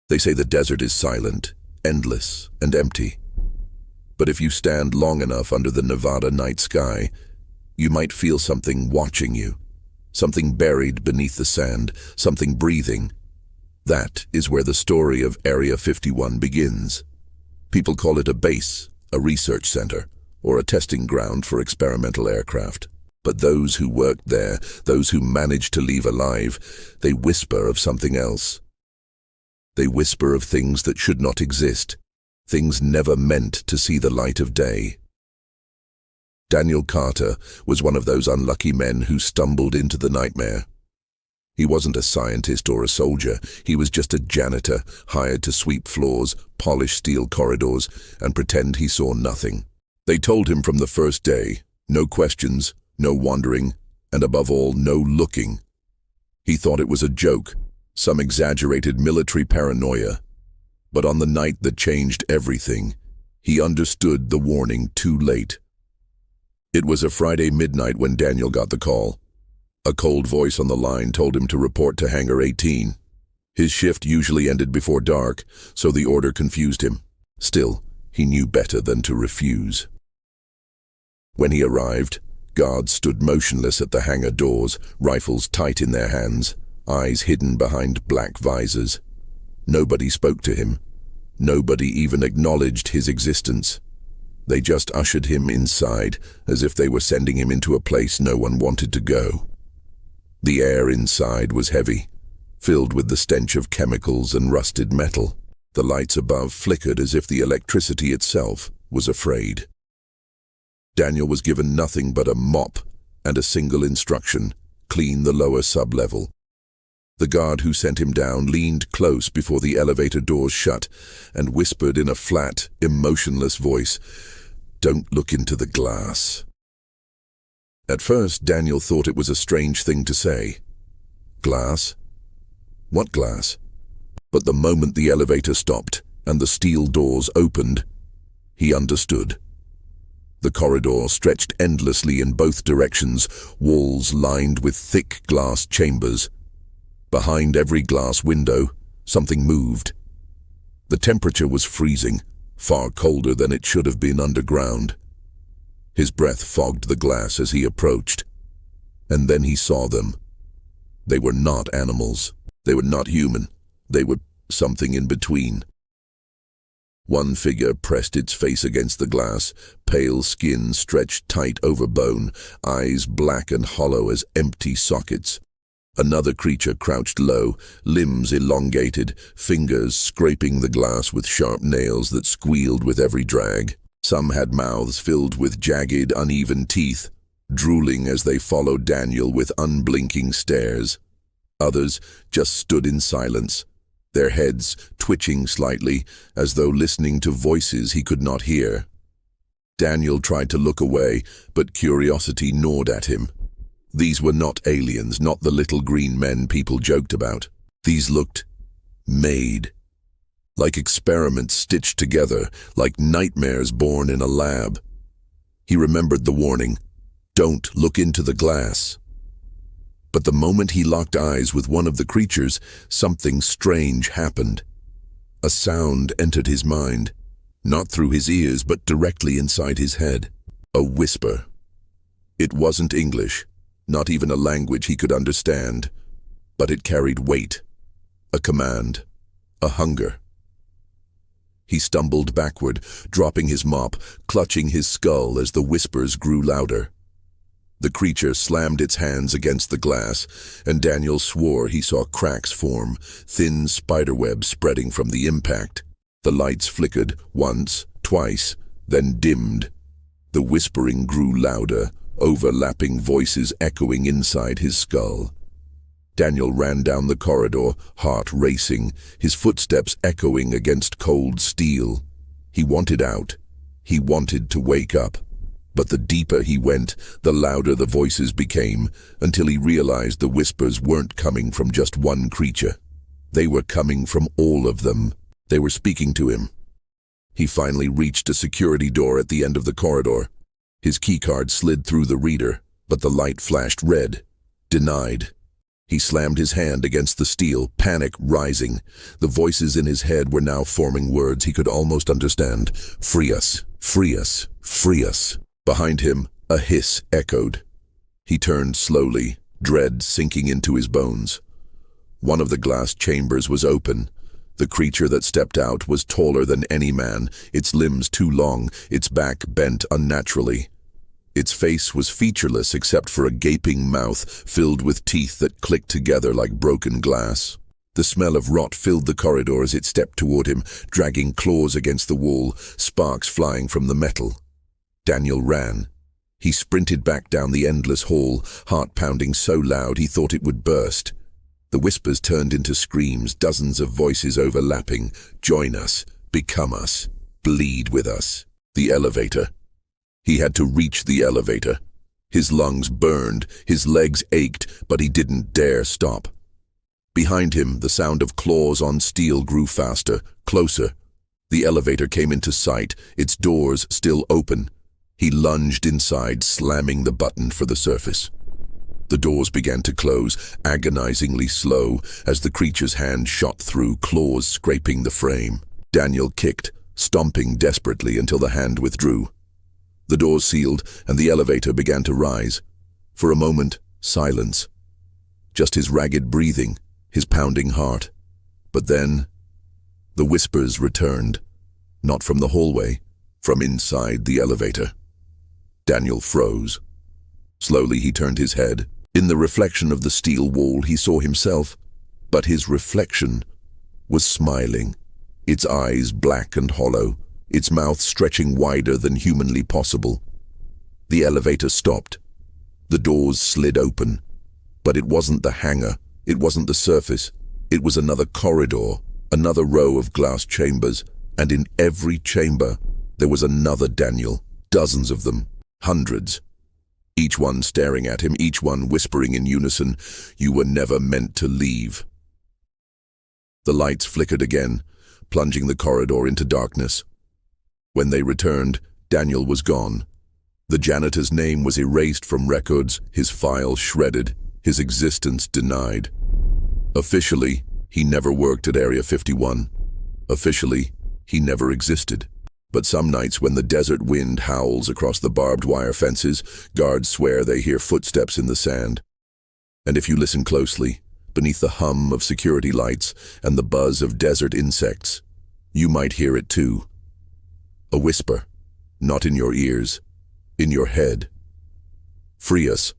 They say the desert is silent, endless, and empty. But if you stand long enough under the Nevada night sky, you might feel something watching you, something buried beneath the sand, something breathing. That is where the story of Area 51 begins. People call it a base, a research center, or a testing ground for experimental aircraft. But those who worked there, those who managed to leave alive, they whisper of something else. They whisper of things that should not exist, things never meant to see the light of day. Daniel Carter was one of those unlucky men who stumbled into the nightmare. He wasn't a scientist or a soldier, he was just a janitor, hired to sweep floors, polish steel corridors, and pretend he saw nothing. They told him from the first day, no questions, no wandering, and above all, no looking. He thought it was a joke, some exaggerated military paranoia. But on the night that changed everything, he understood the warning too late. It was a Friday midnight when Daniel got the call. A cold voice on the line told him to report to Hangar 18. His shift usually ended before dark, so the order confused him. Still, he knew better than to refuse. When he arrived, guards stood motionless at the hangar doors, rifles tight in their hands, eyes hidden behind black visors. Nobody spoke to him. Nobody even acknowledged his existence. They just ushered him inside, as if they were sending him into a place no one wanted to go. The air inside was heavy, filled with the stench of chemicals and rusted metal. The lights above flickered as if the electricity itself was afraid. Daniel was given nothing but a mop and a single instruction: clean the lower sub-level. The guard who sent him down leaned close before the elevator doors shut and whispered in a flat, emotionless voice, "Don't look into the glass." At first, Daniel thought it was a strange thing to say. Glass? What glass? But the moment the elevator stopped and the steel doors opened, he understood. The corridor stretched endlessly in both directions, walls lined with thick glass chambers. Behind every glass window, something moved. The temperature was freezing, far colder than it should have been underground. His breath fogged the glass as he approached. And then he saw them. They were not animals. They were not human. They were something in between. One figure pressed its face against the glass, pale skin stretched tight over bone, eyes black and hollow as empty sockets. Another creature crouched low, limbs elongated, fingers scraping the glass with sharp nails that squealed with every drag. Some had mouths filled with jagged, uneven teeth, drooling as they followed Daniel with unblinking stares. Others just stood in silence, their heads twitching slightly, as though listening to voices he could not hear. Daniel tried to look away, but curiosity gnawed at him. These were not aliens, not the little green men people joked about. These looked made. Like experiments stitched together, like nightmares born in a lab. He remembered the warning, "Don't look into the glass." But the moment he locked eyes with one of the creatures, something strange happened. A sound entered his mind, not through his ears but directly inside his head. A whisper. It wasn't English, not even a language he could understand, but it carried weight, a command, a hunger. He stumbled backward, dropping his mop, clutching his skull as the whispers grew louder. The creature slammed its hands against the glass, and Daniel swore he saw cracks form, thin spiderwebs spreading from the impact. The lights flickered once, twice, then dimmed. The whispering grew louder, overlapping voices echoing inside his skull. Daniel ran down the corridor, heart racing, his footsteps echoing against cold steel. He wanted out. He wanted to wake up. But the deeper he went, the louder the voices became, until he realized the whispers weren't coming from just one creature. They were coming from all of them. They were speaking to him. He finally reached a security door at the end of the corridor. His keycard slid through the reader, but the light flashed red. Denied. He slammed his hand against the steel, panic rising. The voices in his head were now forming words he could almost understand. Free us, free us, free us. Behind him, a hiss echoed. He turned slowly, dread sinking into his bones. One of the glass chambers was open. The creature that stepped out was taller than any man, its limbs too long, its back bent unnaturally. Its face was featureless except for a gaping mouth filled with teeth that clicked together like broken glass. The smell of rot filled the corridor as it stepped toward him, dragging claws against the wall, sparks flying from the metal. Daniel ran. He sprinted back down the endless hall, heart pounding so loud he thought it would burst. The whispers turned into screams, dozens of voices overlapping. Join us, become us, bleed with us. The elevator. He had to reach the elevator. His lungs burned, his legs ached, but he didn't dare stop. Behind him, the sound of claws on steel grew faster, closer. The elevator came into sight, its doors still open. He lunged inside, slamming the button for the surface. The doors began to close, agonizingly slow, as the creature's hand shot through, claws scraping the frame. Daniel kicked, stomping desperately until the hand withdrew. The doors sealed, and the elevator began to rise. For a moment, silence. Just his ragged breathing, his pounding heart. But then, the whispers returned. Not from the hallway, from inside the elevator. Daniel froze. Slowly he turned his head. In the reflection of the steel wall he saw himself, but his reflection was smiling, its eyes black and hollow, its mouth stretching wider than humanly possible. The elevator stopped. The doors slid open. But it wasn't the hangar, it wasn't the surface, it was another corridor, another row of glass chambers, and in every chamber there was another Daniel, dozens of them, hundreds. Each one staring at him, each one whispering in unison, "You were never meant to leave." The lights flickered again, plunging the corridor into darkness. When they returned, Daniel was gone. The janitor's name was erased from records, his file shredded, his existence denied. Officially, he never worked at Area 51. Officially, he never existed. But some nights when the desert wind howls across the barbed wire fences, guards swear they hear footsteps in the sand. And if you listen closely, beneath the hum of security lights and the buzz of desert insects, you might hear it too. A whisper, not in your ears, in your head. Free us.